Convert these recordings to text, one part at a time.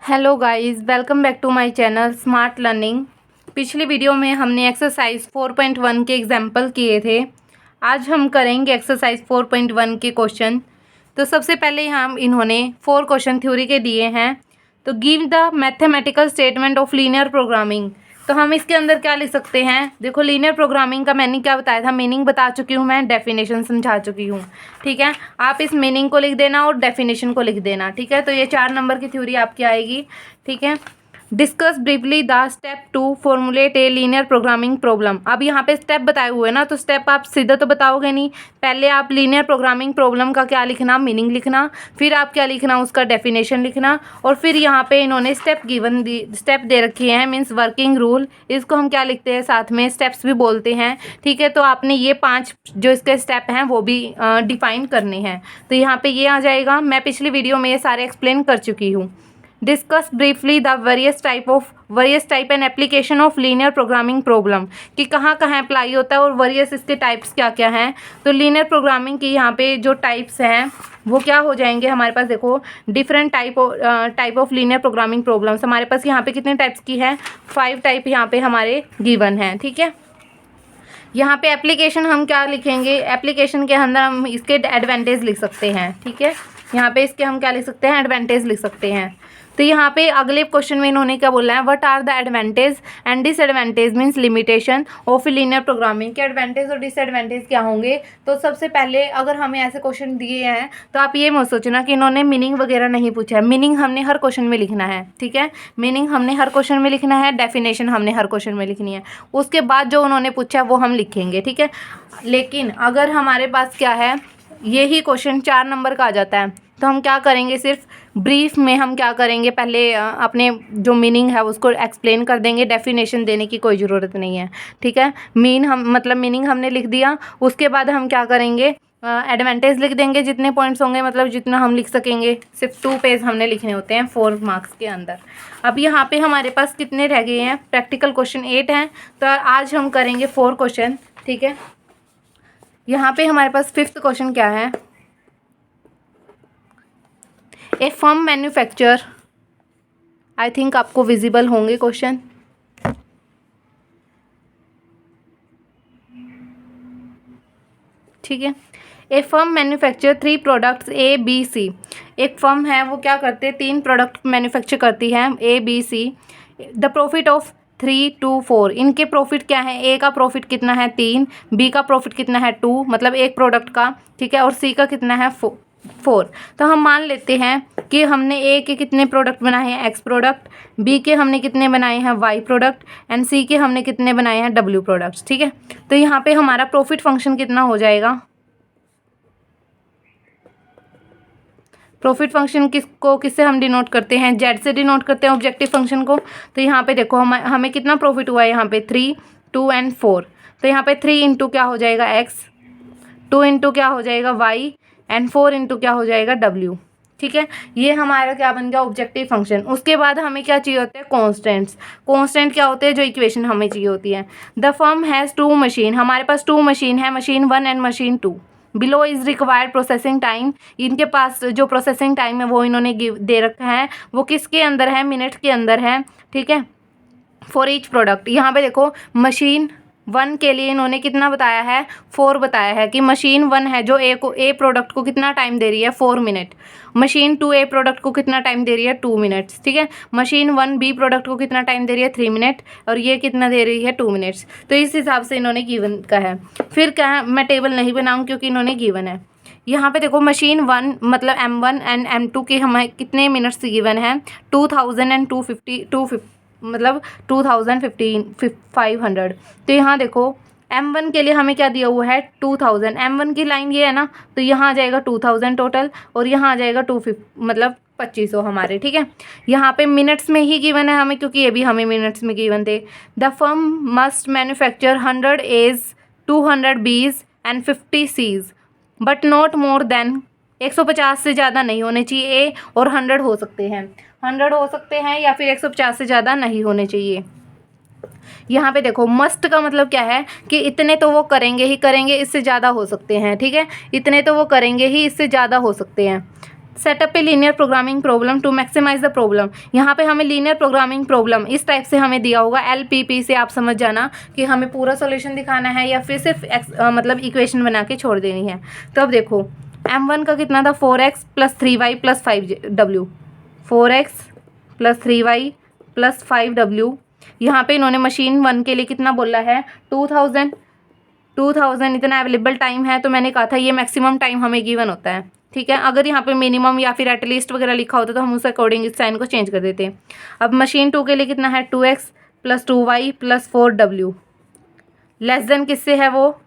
Hello guys, welcome back to my channel smart learning. पिछली video में हमने exercise 4.1 के एग्जाम्पल किए थे। आज हम करेंगे एक्सरसाइज 4.1 के क्वेश्चन। तो सबसे पहले यहाँ इन्होंने 4 क्वेश्चन थ्योरी के दिए हैं। तो give the mathematical statement of linear programming. तो हम इसके अंदर क्या लिख सकते हैं? देखो, लीनियर प्रोग्रामिंग का मैंने क्या बताया था, मीनिंग बता चुकी हूँ, मैं डेफिनेशन समझा चुकी हूँ। ठीक है, आप इस मीनिंग को लिख देना और डेफिनेशन को लिख देना। ठीक है, तो ये 4 नंबर की थ्योरी आपकी आएगी। ठीक है, discuss briefly the step to formulate a linear programming problem. अब यहाँ पे स्टेप बताए हुए ना, तो स्टेप आप सीधा तो बताओगे नहीं। पहले आप लीनियर प्रोग्रामिंग प्रॉब्लम का क्या लिखना, मीनिंग लिखना, फिर आप क्या लिखना, उसका डेफिनेशन लिखना, और फिर यहाँ पे इन्होंने स्टेप दे रखी हैं, मीन्स वर्किंग रूल। इसको हम क्या लिखते हैं, साथ में स्टेप्स भी बोलते हैं। ठीक है, तो आपने ये 5 जो इसके स्टेप हैं वो भी डिफाइन करने हैं। तो यहाँ पे ये आ जाएगा। मैं पिछली वीडियो में ये सारे एक्सप्लेन कर चुकी हूँ। Discuss briefly the various type and application of linear programming problem, कि कहाँ कहाँ अप्लाई होता है और वेरियस इसके टाइप्स क्या क्या हैं। तो लीनियर प्रोग्रामिंग की यहाँ पे जो टाइप्स हैं वो क्या हो जाएंगे हमारे पास? देखो, different type of linear programming problems हमारे पास यहाँ पे कितने टाइप्स की है? 5 टाइप यहाँ पे हमारे गिवन हैं। ठीक है, यहाँ पे एप्लीकेशन हम क्या लिखेंगे? एप्लीकेशन के अंदर हम इसके एडवांटेज लिख सकते हैं। ठीक है, यहाँ पे इसके हम क्या लिख सकते हैं? एडवांटेज लिख सकते हैं। तो यहाँ पे अगले क्वेश्चन में इन्होंने क्या बोला है? What are the advantage and disadvantage means limitation of linear programming. के एडवांटेज और डिसएडवांटेज क्या होंगे? तो सबसे पहले अगर हमें ऐसे क्वेश्चन दिए हैं तो आप ये मत सोचना कि इन्होंने मीनिंग वगैरह नहीं पूछा है। मीनिंग हमने हर क्वेश्चन में लिखना है। ठीक है, मीनिंग हमने हर क्वेश्चन में लिखना है, डेफिनेशन हमने हर क्वेश्चन में लिखनी है। उसके बाद जो उन्होंने पूछा है वो हम लिखेंगे। ठीक है, लेकिन अगर हमारे पास क्या है, यही क्वेश्चन 4 नंबर का आ जाता है, तो हम क्या करेंगे? सिर्फ ब्रीफ में हम क्या करेंगे, पहले अपने जो मीनिंग है उसको एक्सप्लेन कर देंगे। डेफिनेशन देने की कोई ज़रूरत नहीं है। ठीक है, मीनिंग हमने लिख दिया। उसके बाद हम क्या करेंगे? एडवांटेज लिख देंगे, जितने पॉइंट्स होंगे, मतलब जितना हम लिख सकेंगे। सिर्फ 2 पेज हमने लिखने होते हैं 4 मार्क्स के अंदर। अब यहाँ पे हमारे पास कितने रह गए हैं? प्रैक्टिकल क्वेश्चन 8 हैं। तो आज हम करेंगे 4 क्वेश्चन। ठीक है, यहाँ पे हमारे पास 5th क्वेश्चन क्या है? A firm manufacture, I think आपको विजिबल होंगे क्वेश्चन। ठीक है, A firm manufacture 3 products A B C. एक फर्म है, वो क्या करते हैं? 3 प्रोडक्ट मैन्युफैक्चर करती है, A B C. The profit of 3 to 4, इनके प्रॉफिट क्या है? ए का प्रॉफिट कितना है? 3, बी का प्रॉफिट कितना है? 2, मतलब एक प्रोडक्ट का। ठीक है, और सी का कितना है? 4। तो हम मान लेते हैं कि हमने ए के कितने प्रोडक्ट बनाए हैं? X product. बी के हमने कितने बनाए हैं? Y product. एंड सी के हमने कितने बनाए हैं? W products. ठीक है, तो यहाँ पे हमारा प्रॉफिट फंक्शन कितना हो जाएगा? प्रॉफिट फंक्शन किससे हम डिनोट करते हैं? जेड से डिनोट करते हैं ऑब्जेक्टिव फंक्शन को। तो यहाँ पे देखो, हमें कितना प्रॉफिट हुआ है? यहाँ पे 3, 2 एंड 4। तो यहाँ पे 3 इंटू क्या हो जाएगा? एक्स, 2 इंटू क्या हो जाएगा? वाई, एंड 4 इंटू क्या हो जाएगा? डब्ल्यू। ठीक है, ये हमारा क्या बन गया? Objective function. उसके बाद हमें क्या चाहिए होते हैं? कॉन्स्टेंट्स। कॉन्स्टेंट क्या होते हैं? जो इक्वेशन हमें चाहिए होती है। द फर्म हैज़ 2 मशीन, हमारे पास 2 मशीन है, machine 1 and machine 2। Below is required processing time, इनके पास जो प्रोसेसिंग टाइम है वो इन्होंने दे रखा है। वो किसके अंदर है? मिनट के अंदर है। ठीक है, फॉर ईच प्रोडक्ट। यहाँ पे देखो, मशीन 1 के लिए इन्होंने कितना बताया है? 4 बताया है कि मशीन 1 है जो ए प्रोडक्ट को कितना टाइम दे रही है? 4 मिनट। मशीन 2 ए प्रोडक्ट को कितना टाइम दे रही है? 2 मिनट्स। ठीक है, मशीन 1 बी प्रोडक्ट को कितना टाइम दे रही है? 3 मिनट। और ये कितना दे रही है? 2 मिनट्स। तो इस हिसाब से इन्होंने गिवन का है। फिर क्या है, मैं टेबल नहीं बनाऊँ क्योंकि इन्होंने गिवन है। यहाँ पे देखो, मशीन 1 मतलब M1 एंड M2 के हमें कितने मिनट्स गिवन हैं? 2000 एंड 250 मतलब 500। तो यहाँ देखो, M1 के लिए हमें क्या दिया हुआ है? 2000। M1 की लाइन ये है ना, तो यहाँ आ जाएगा 2000 टोटल, और यहाँ आ जाएगा 250 मतलब 2500 हमारे। ठीक है, यहाँ पे मिनट्स में ही गिवन है हमें, क्योंकि ये भी हमें मिनट्स में गिवन थे। The firm must manufacture 100 A's, 200 B's and 50 C's but not more than, 150 से ज़्यादा नहीं होने चाहिए ए, और 100 हो सकते हैं, 100 हो सकते हैं, या फिर 150 से ज़्यादा नहीं होने चाहिए। यहाँ पे देखो, मस्ट का मतलब क्या है कि इतने तो वो करेंगे ही करेंगे, इससे ज़्यादा हो सकते हैं। ठीक है, इतने तो वो करेंगे ही, इससे ज़्यादा हो सकते हैं। Setup a linear programming problem to maximise the problem. यहाँ पे हमें लीनियर प्रोग्रामिंग प्रॉब्लम इस टाइप से हमें दिया होगा, LPP से आप समझ जाना कि हमें पूरा सॉल्यूशन दिखाना है या फिर सिर्फ मतलब इक्वेशन बना के छोड़ देनी है। तो अब देखो M1 का कितना था 4x + 3y + 5w, 4x + 3y + 5w। यहाँ पे इन्होंने मशीन 1 के लिए कितना बोला है 2000 इतना अवेलेबल टाइम है, तो मैंने कहा था ये मैक्सिमम टाइम हमें गिवन होता है। ठीक है, अगर यहाँ पे मिनिमम या फिर एटलीस्ट वगैरह लिखा होता तो हम उस अकॉर्डिंग इस साइन को चेंज कर देते हैं। अब मशीन 2 के लिए कितना है 2x + 2y + 4w, less than किससे है वो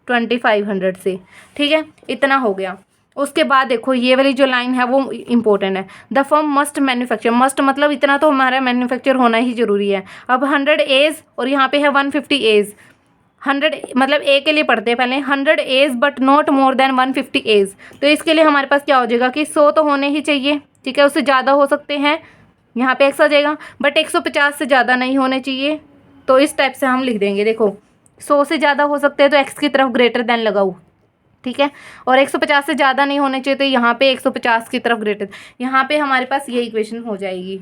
2500 से। ठीक है, इतना हो गया। उसके बाद देखो ये वाली जो लाइन है वो इम्पोर्टेंट है, the firm must manufacture, must मतलब इतना तो हमारा मैन्युफैक्चर होना ही जरूरी है। अब 100 एज और यहाँ पे है 150 एज, 100 मतलब ए के लिए पढ़ते हैं पहले, 100 age but not more than 150 age. तो इसके लिए हमारे पास क्या हो जाएगा कि 100 तो होने ही चाहिए। ठीक है, उससे ज़्यादा हो सकते हैं, यहाँ पे x आ जाएगा, बट 150 से ज़्यादा नहीं होने चाहिए। तो इस टाइप से हम लिख देंगे, देखो 100 से ज़्यादा हो सकते हैं तो x की तरफ ग्रेटर देन लगाओ। ठीक है, और 150 से ज़्यादा नहीं होने चाहिए तो यहाँ पे 150 की तरफ ग्रेटर, यहाँ पे हमारे पास ये इक्वेशन हो जाएगी।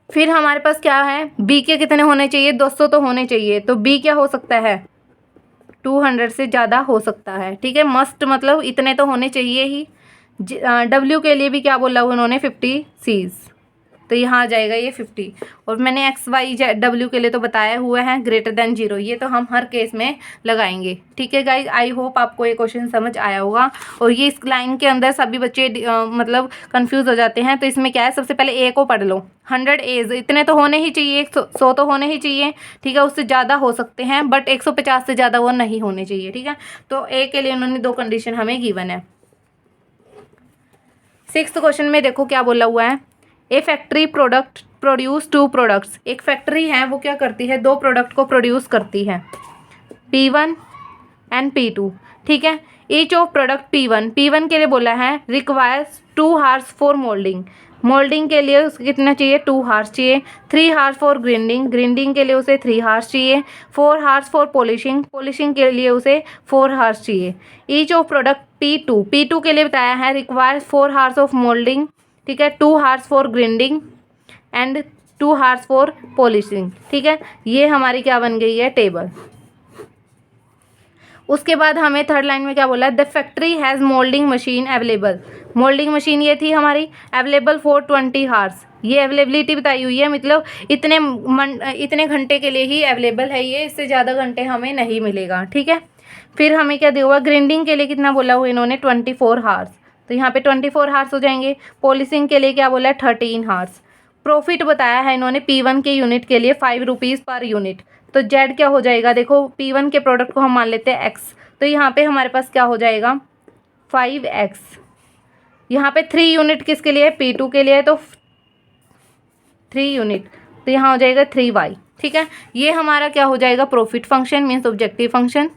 फिर हमारे पास क्या है b के कितने होने चाहिए 200 तो होने चाहिए, तो b क्या हो सकता है 200 से ज़्यादा हो सकता है। ठीक है, मस्ट मतलब इतने तो होने चाहिए ही। w के लिए भी क्या बोला हुआ उन्होंने 50 सीज, तो यहाँ आ जाएगा ये 50। और मैंने XYW के लिए तो बताया हुआ है ग्रेटर देन 0, ये तो हम हर केस में लगाएंगे। ठीक है गाइज, आई होप आपको ये क्वेश्चन समझ आया होगा। और ये इस लाइन के अंदर सभी बच्चे मतलब कंफ्यूज हो जाते हैं, तो इसमें क्या है सबसे पहले ए को पढ़ लो, 100 एज इतने तो होने ही चाहिए, 100 तो होने ही चाहिए। ठीक है, उससे ज़्यादा हो सकते हैं बट 150 से ज़्यादा वो नहीं होने चाहिए। ठीक है, तो ए के लिए उन्होंने 2 कंडीशन हमें गिवन है। 6th क्वेश्चन में देखो क्या बोला हुआ है, ए फैक्ट्री प्रोडक्ट प्रोड्यूस 2 प्रोडक्ट्स। एक फैक्ट्री है वो क्या करती है 2 प्रोडक्ट को प्रोड्यूस करती है, P1 एंड P2। ठीक है, ईच ऑफ प्रोडक्ट P1 के लिए बोला है requires 2 hours for moulding, moulding के लिए उसको कितना चाहिए 2 हार्स चाहिए, 3 हार्स फॉर ग्राइंडिंग के लिए उसे 3 हार्स चाहिए, 4 हार्स फॉर पॉलिशिंग के लिए उसे 4 हार्स चाहिए। ईच ऑफ प्रोडक्ट P2 के लिए बताया है रिक्वायर्स 4 हार्स ऑफ मोल्डिंग। ठीक है, 2 hours for grinding and 2 hours for polishing. ठीक है, ये हमारी क्या बन गई है टेबल। उसके बाद हमें थर्ड लाइन में क्या बोला है, the factory has moulding machine available, moulding machine ये थी हमारी अवेलेबल फॉर 20 हार्स, ये अवेलेबिलिटी बताई हुई है, मतलब इतने घंटे के लिए ही अवेलेबल है ये, इससे ज़्यादा घंटे हमें नहीं मिलेगा। ठीक है, फिर हमें क्या दिया हुआ ग्राइंडिंग के लिए कितना बोला हुआ इन्होंने 24 हार्स, तो यहाँ पे 24 हार्स हो जाएंगे। पॉलिशिंग के लिए क्या बोला है 13 हार्स। प्रॉफिट बताया है इन्होंने P1 के यूनिट के लिए 5 रुपीज़ पर यूनिट, तो Z क्या हो जाएगा, देखो P1 के प्रोडक्ट को हम मान लेते हैं X, तो यहाँ पे हमारे पास क्या हो जाएगा 5X। यहाँ पे 3 यूनिट किसके लिए P2 के लिए, तो 3 यूनिट, तो यहाँ हो जाएगा 3Y। ठीक है, ये हमारा क्या हो जाएगा profit function means objective function.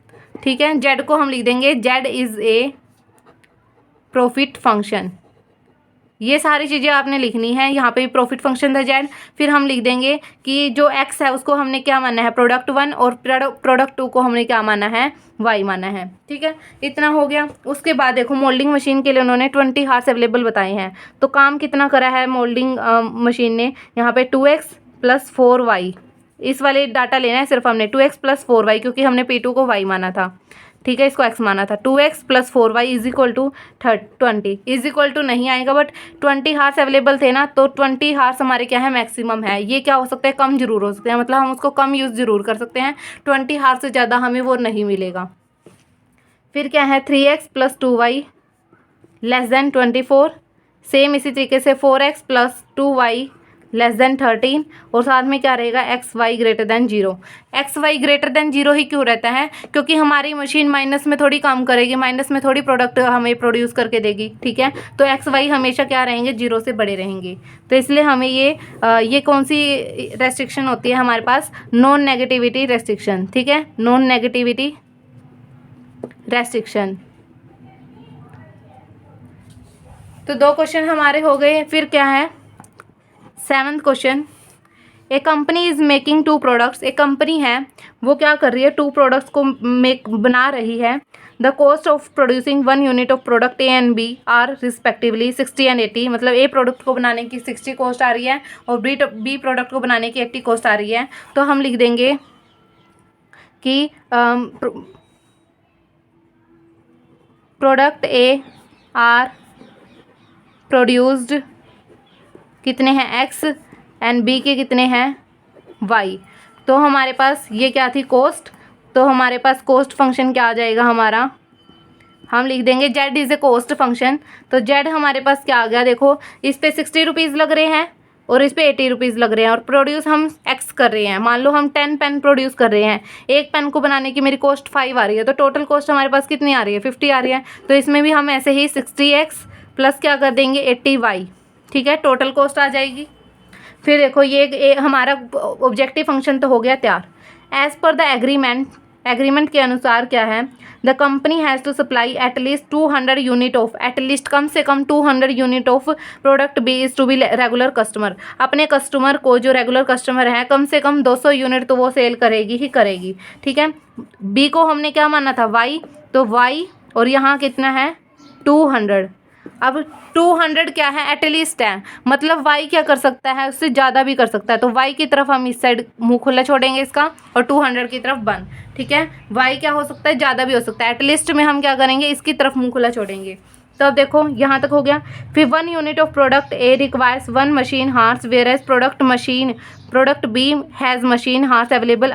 ठीक है, Z को हम लिख देंगे Z is a profit function. ये सारी चीज़ें आपने लिखनी है, यहाँ पे प्रॉफिट फंक्शन था Z। फिर हम लिख देंगे कि जो X है उसको हमने क्या माना है प्रोडक्ट 1 और प्रोडक्ट 2 को हमने क्या माना है Y माना है। ठीक है, इतना हो गया। उसके बाद देखो मोल्डिंग मशीन के लिए उन्होंने 20 हार्स अवेलेबल बताए हैं, तो काम कितना करा है मोल्डिंग मशीन ने, यहाँ पे 2x + 4y, इस वाले डाटा लेना है सिर्फ हमने 2x + 4y, क्योंकि हमने P2 को y माना था। ठीक है, इसको x माना था। 2x + 4y = 20 is equal to नहीं आएगा, बट 20 हार्स अवेलेबल थे ना, तो 20 हार्स हमारे क्या है मैक्सिमम है। ये क्या हो सकता है कम जरूर हो सकते हैं, मतलब हम उसको कम यूज़ ज़रूर कर सकते हैं, 20 हार्स से ज़्यादा हमें वो नहीं मिलेगा। फिर क्या है 3x + 2y < 24, सेम इसी तरीके से 4x + 2y < 13, और साथ में क्या रहेगा xy > 0। xy > 0 ही क्यों रहता है, क्योंकि हमारी मशीन माइनस में थोड़ी काम करेगी, माइनस में थोड़ी प्रोडक्ट हमें प्रोड्यूस करके देगी। ठीक है, तो xy हमेशा क्या रहेंगे 0 से बड़े रहेंगे, तो इसलिए हमें ये कौन सी रेस्ट्रिक्शन होती है हमारे पास, नॉन नेगेटिविटी रेस्ट्रिक्शन। ठीक है, नॉन नेगेटिविटी रेस्ट्रिक्शन। तो 2 क्वेश्चन हमारे हो गए। फिर क्या है 7th question, A company is making 2 products, एक कंपनी है वो क्या कर रही है 2 प्रोडक्ट्स को बना रही है। The cost of producing 1 unit of product A and B are respectively 60 and 80, मतलब ए प्रोडक्ट को बनाने की 60 कॉस्ट आ रही है और बी प्रोडक्ट को बनाने की 80 कॉस्ट आ रही है। तो हम लिख देंगे कि प्रोडक्ट ए आर प्रोड्यूस्ड कितने हैं x एंड बी के कितने हैं y। तो हमारे पास ये क्या थी कॉस्ट, तो हमारे पास कॉस्ट फंक्शन क्या आ जाएगा हमारा, हम लिख देंगे z is a cost function. तो z हमारे पास क्या आ गया, देखो इस पे 60 रुपीज़ लग रहे हैं और इस पे 80 रुपीज़ लग रहे हैं और प्रोड्यूस हम x कर रहे हैं। मान लो हम 10 पेन प्रोड्यूस कर रहे हैं, एक पेन को बनाने की मेरी कॉस्ट 5 आ रही है, तो टोटल कॉस्ट हमारे पास कितनी आ रही है 50 आ रही है। तो इसमें भी हम ऐसे ही 60x प्लस क्या कर देंगे 80y, ठीक है, टोटल कॉस्ट आ जाएगी। फिर देखो ये हमारा ऑब्जेक्टिव फंक्शन तो हो गया तैयार। एज पर द एग्रीमेंट के अनुसार क्या है, the company has to supply at least 200 unit of, at least कम से कम 200 unit of product B is to be regular customer. अपने कस्टमर को जो रेगुलर कस्टमर है कम से कम 200 यूनिट तो वो सेल करेगी ही करेगी, ठीक है। बी को हमने क्या माना था वाई, तो वाई और यहाँ कितना है 200। अब 200 क्या है एटलीस्ट है, मतलब y क्या कर सकता है उससे ज़्यादा भी कर सकता है। तो y की तरफ हम इस साइड मुंह खुला छोड़ेंगे इसका और 200 की तरफ बंद, ठीक है। y क्या हो सकता है ज़्यादा भी हो सकता है, एटलीस्ट में हम क्या करेंगे इसकी तरफ मुंह खुला छोड़ेंगे। तो अब देखो यहाँ तक हो गया। फिर 1 unit of product A requires 1 machine hours whereas product B has machine hours available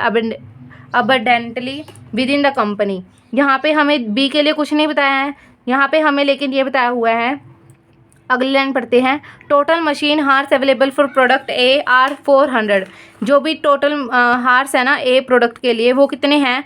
abundantly within the company. यहाँ पे हमें बी के लिए कुछ नहीं बताया है यहाँ पे हमें, लेकिन ये बताया हुआ है, अगली लाइन पढ़ते हैं। Total machine hours available for product A are 400। जो भी टोटल हार्स है ना ए प्रोडक्ट के लिए वो कितने हैं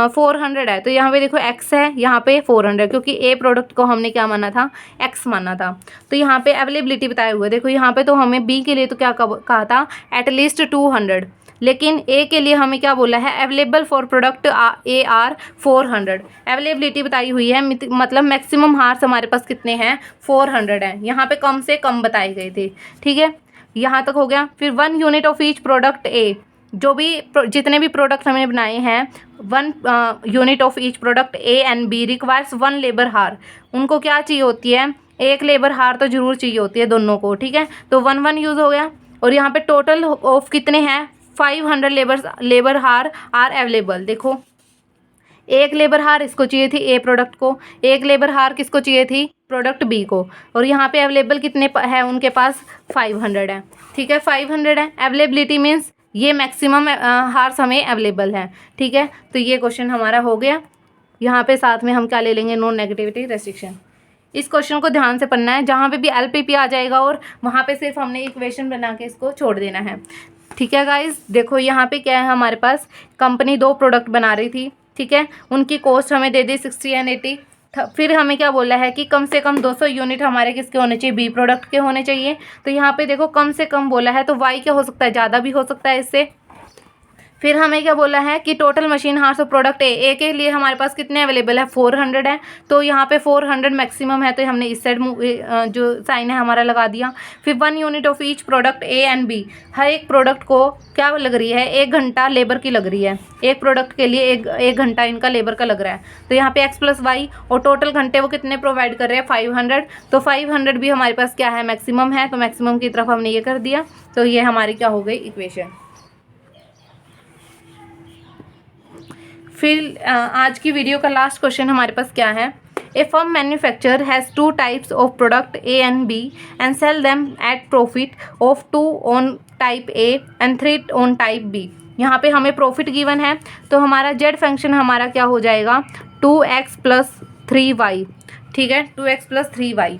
400 है। तो यहाँ पे देखो x है, यहाँ पे 400, क्योंकि ए प्रोडक्ट को हमने क्या माना था x माना था। तो यहाँ पे अवेलेबिलिटी बताया हुआ है, देखो यहाँ पे तो हमें बी के लिए तो क्या कहा था एटलीस्ट 200, लेकिन ए के लिए हमें क्या बोला है available for product A are 400। Availability बताई हुई है, मतलब मैक्सिमम हार्स हमारे पास कितने हैं 400 हैं। यहाँ पे कम से कम बताए गए थे, ठीक है, यहाँ तक हो गया। फिर 1 unit of each product A, जो भी जितने भी प्रोडक्ट हमने बनाए हैं 1 unit of each product A and B requires 1 labour hour. उनको क्या चाहिए होती है, एक लेबर हार तो जरूर चाहिए होती है दोनों को, ठीक है। तो 1 यूज़ हो गया और यहाँ पे टोटल ऑफ कितने हैं 500 लेबर हार आर अवेलेबल। देखो एक लेबर हार इसको चाहिए थी ए प्रोडक्ट को, एक लेबर हार किसको चाहिए थी प्रोडक्ट बी को, और यहाँ पे अवेलेबल कितने है उनके पास 500 है, ठीक है 500 है। अवेलेबिलिटी मीन्स ये मैक्सिमम हार्स हमें अवेलेबल है, ठीक है। तो ये क्वेश्चन हमारा हो गया। यहाँ पे साथ में हम क्या ले लेंगे नॉन नेगेटिविटी रेस्ट्रिक्शन। इस क्वेश्चन को ध्यान से पढ़ना है, जहाँ पे भी एलपीपी आ जाएगा और वहाँ पे सिर्फ हमने इक्वेशन बना के इसको छोड़ देना है, ठीक है गाइस। देखो यहाँ पे क्या है हमारे पास, कंपनी 2 प्रोडक्ट बना रही थी, ठीक है, उनकी कॉस्ट हमें दे दी 60 एंड 80। फिर हमें क्या बोला है कि कम से कम 200 यूनिट हमारे किसके होने चाहिए बी प्रोडक्ट के होने चाहिए। तो यहाँ पे देखो कम से कम बोला है, तो वाई क्या हो सकता है ज़्यादा भी हो सकता है इससे। फिर हमें क्या बोला है कि total machine hours of product A के लिए हमारे पास कितने अवेलेबल है 400 है। तो यहाँ पे 400 मैक्सिमम है, तो हमने इस साइड जो साइन है हमारा लगा दिया। फिर 1 unit of each product A and B, हर एक प्रोडक्ट को क्या लग रही है 1 घंटा लेबर की लग रही है, एक प्रोडक्ट के लिए एक घंटा इनका लेबर का लग रहा है। तो यहाँ पे x + y और टोटल घंटे वो कितने प्रोवाइड कर रहे हैं 500। तो 500 भी हमारे पास क्या है मैक्सिमम है, तो मैक्सिमम की तरफ हमने ये कर दिया। तो ये हमारी क्या हो गई इक्वेशन। फिर आज की वीडियो का लास्ट क्वेश्चन हमारे पास क्या है, A firm manufacture has 2 types of product A and B and sell them at profit of 2 on type A and 3 on type B. यहाँ पे हमें प्रॉफिट गिवन है, तो हमारा जेड फंक्शन हमारा क्या हो जाएगा 2x + 3y, ठीक है 2x + 3y।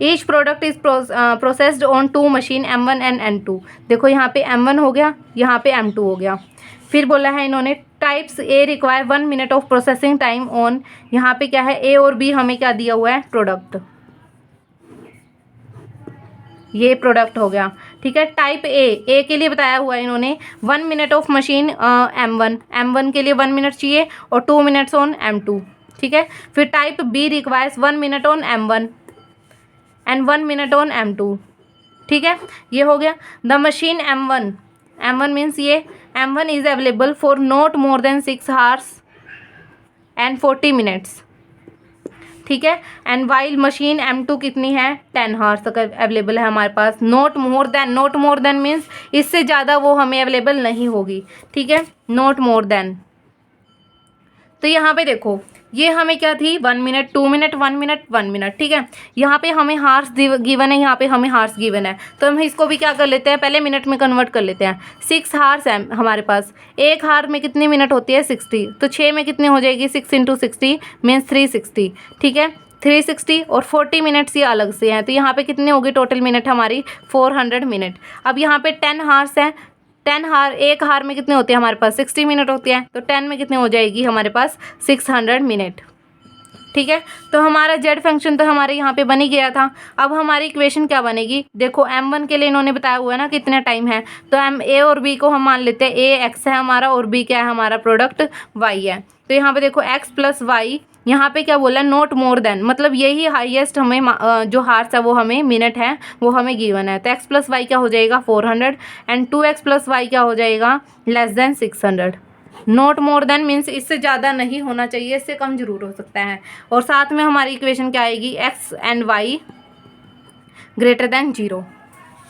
Each product is processed on 2 machine M1 and M2। देखो यहाँ पे M1 हो गया, यहाँ पे M2 हो गया। फिर बोला है इन्होंने types A require 1 minute of processing time on, यहाँ पे क्या है ए और बी हमें क्या दिया हुआ है प्रोडक्ट, ये प्रोडक्ट हो गया, ठीक है। टाइप ए के लिए बताया हुआ है इन्होंने 1 मिनट ऑफ मशीन M1 के लिए 1 मिनट चाहिए और 2 मिनट्स ऑन M2, ठीक है। फिर type B requires 1 minute on M1 and 1 minute on M2, ठीक है, ये हो गया। द मशीन M1 मीन्स ये M1 is available for not more than 6 hours and 40 minutes, ठीक है। एंड वाइल मशीन M2 कितनी है, 10 हावर्स तक अवेलेबल है हमारे पास। नॉट मोर देन मीन्स इससे ज़्यादा वो हमें अवेलेबल नहीं होगी, ठीक है, नॉट मोर देन। तो यहाँ पे देखो ये हमें क्या थी, 1 मिनट, 2 मिनट, 1 मिनट, 1 मिनट, ठीक है। यहाँ पे हमें हार्स गिवन है, यहाँ पे हमें हार्स गिवन है, तो हम इसको भी क्या कर लेते हैं, पहले मिनट में कन्वर्ट कर लेते हैं। 6 हार्स है हमारे पास, एक हार में कितनी मिनट होती है, 60, तो 6 में कितनी हो जाएगी, 6 × 60 मीन्स 360, ठीक है। 360 और 40 मिनट्स ये अलग से हैं, तो यहाँ पे कितने होगी टोटल मिनट हमारी, 400 मिनट। अब यहाँ पे 10 हार्स हैं, 10 हार, एक हार में कितने होते हैं हमारे पास, 60 मिनट होती है, तो 10 में कितने हो जाएगी हमारे पास, 600 मिनट, ठीक है। तो हमारा जेड फंक्शन तो हमारे यहाँ पे बन ही गया था। अब हमारी इक्वेशन क्या बनेगी, देखो M1 के लिए इन्होंने बताया हुआ है ना कितना टाइम है, तो A और B को हम मान लेते हैं, A x है हमारा और B क्या है हमारा, प्रोडक्ट y है। तो यहाँ पे देखो x + y, यहाँ पे क्या बोला, नॉट मोर देन, मतलब यही हाईएस्ट हमें जो हार्स है वो हमें मिनट है वो हमें गिवन है। तो x + y क्या हो जाएगा, 400 एंड 2x + y क्या हो जाएगा, << 600। नॉट मोर देन मीन्स इससे ज़्यादा नहीं होना चाहिए, इससे कम जरूर हो सकता है। और साथ में हमारी इक्वेशन क्या आएगी, x एंड y > 0,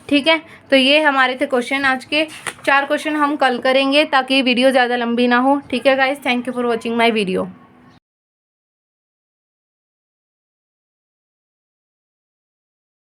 ठीक है। तो ये हमारे थे क्वेश्चन आज के। 4 क्वेश्चन हम कल करेंगे ताकि वीडियो ज़्यादा लंबी ना हो, ठीक है guys. Thank you for watching my video.